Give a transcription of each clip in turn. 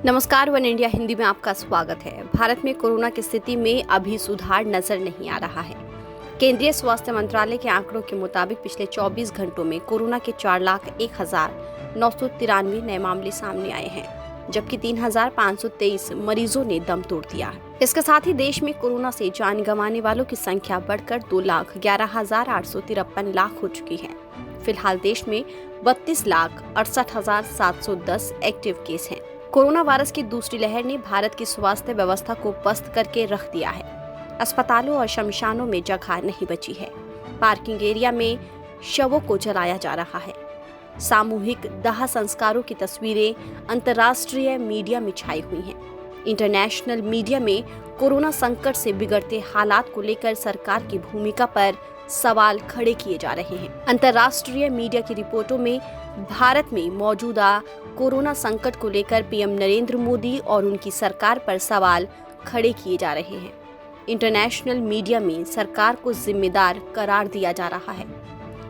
नमस्कार, one India Hindi में आपका स्वागत है। भारत में कोरोना की स्थिति में अभी सुधार नजर नहीं आ रहा है। केंद्रीय स्वास्थ्य मंत्रालय के आंकड़ों के मुताबिक पिछले 24 घंटों में कोरोना के 4,01,993 नए मामले सामने आए हैं, जबकि 3,523 मरीजों ने दम तोड़ दिया है। इसके साथ ही देश में कोरोना से जान गंवाने वालों की संख्या बढ़कर 2,11,853 हो चुकी है। फिलहाल देश में 32,68,710 एक्टिव केस हैं। कोरोना वायरस की दूसरी लहर ने भारत की स्वास्थ्य व्यवस्था को पस्त करके रख दिया है। अस्पतालों और शमशानों में जगह नहीं बची है। पार्किंग एरिया में शवों को जलाया जा रहा है। सामूहिक दाह संस्कारों की तस्वीरें अंतर्राष्ट्रीय मीडिया में छाई हुई हैं। इंटरनेशनल मीडिया में कोरोना संकट से बिगड़ते हालात को लेकर सरकार की भूमिका पर सवाल खड़े किए जा रहे हैं। अंतर्राष्ट्रीय मीडिया की रिपोर्टों में भारत में मौजूदा कोरोना संकट को लेकर पीएम नरेंद्र मोदी और उनकी सरकार पर सवाल खड़े किए जा रहे हैं। इंटरनेशनल मीडिया में सरकार को जिम्मेदार करार दिया जा रहा है।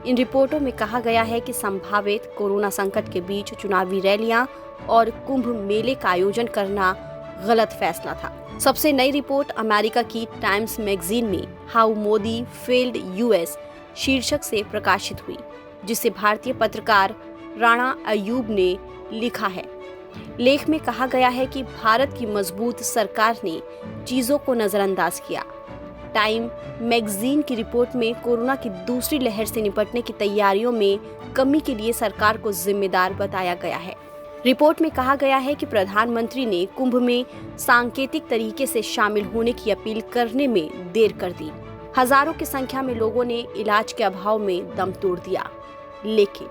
इन रिपोर्टों में कहा गया है कि संभावित कोरोना संकट के बीच चुनावी रैलियां और कुंभ मेले का आयोजन करना गलत फैसला था। सबसे नई रिपोर्ट अमेरिका की टाइम्स मैगजीन में हाउ मोदी फेल्ड यूएस शीर्षक से प्रकाशित हुई, जिसे भारतीय पत्रकार राणा अयूब ने लिखा है। लेख में कहा गया है कि भारत की मजबूत सरकार ने चीजों को नजरअंदाज किया। टाइम मैगजीन की रिपोर्ट में कोरोना की दूसरी लहर से निपटने की तैयारियों में कमी के लिए सरकार को जिम्मेदार बताया गया है। रिपोर्ट में कहा गया है कि प्रधानमंत्री ने कुंभ में सांकेतिक तरीके से शामिल होने की अपील करने में देर कर दी। हजारों की संख्या में लोगों ने इलाज के अभाव में दम तोड़ दिया, लेकिन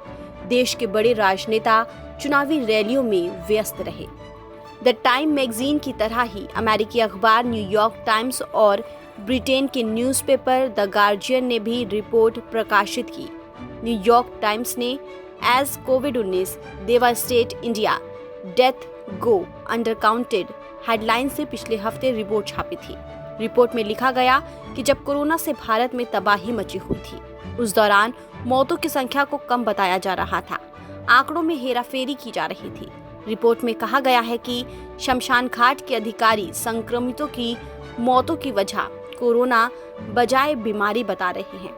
देश के बड़े राजनेता चुनावी रैलियों में व्यस्त रहे। द टाइम मैगजीन की तरह ही अमेरिकी अखबार न्यूयॉर्क टाइम्स और ब्रिटेन के न्यूज़पेपर द गार्जियन ने भी रिपोर्ट प्रकाशित की। न्यूयॉर्क टाइम्स ने एज कोविड-19 देवास्टेट इंडिया, डेथ गो अंडरकाउंटेड हेडलाइन से पिछले हफ्ते रिपोर्ट छापी थी। रिपोर्ट में लिखा गया कि जब कोरोना से भारत में तबाही मची हुई थी, उस दौरान मौतों की संख्या को कम बताया जा रहा था। आंकड़ों में हेराफेरी की जा रही थी। रिपोर्ट में कहा गया है कि शमशान घाट के अधिकारी संक्रमितों की मौतों की वजह कोरोना बजाय बीमारी बता रहे हैं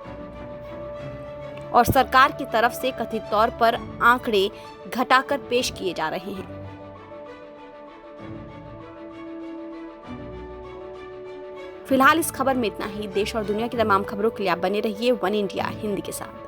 और सरकार की तरफ से कथित तौर पर आंकड़े घटाकर पेश किए जा रहे हैं। फिलहाल इस खबर में इतना ही। देश और दुनिया की तमाम खबरों के लिए आप बने रहिए वन इंडिया हिंदी के साथ।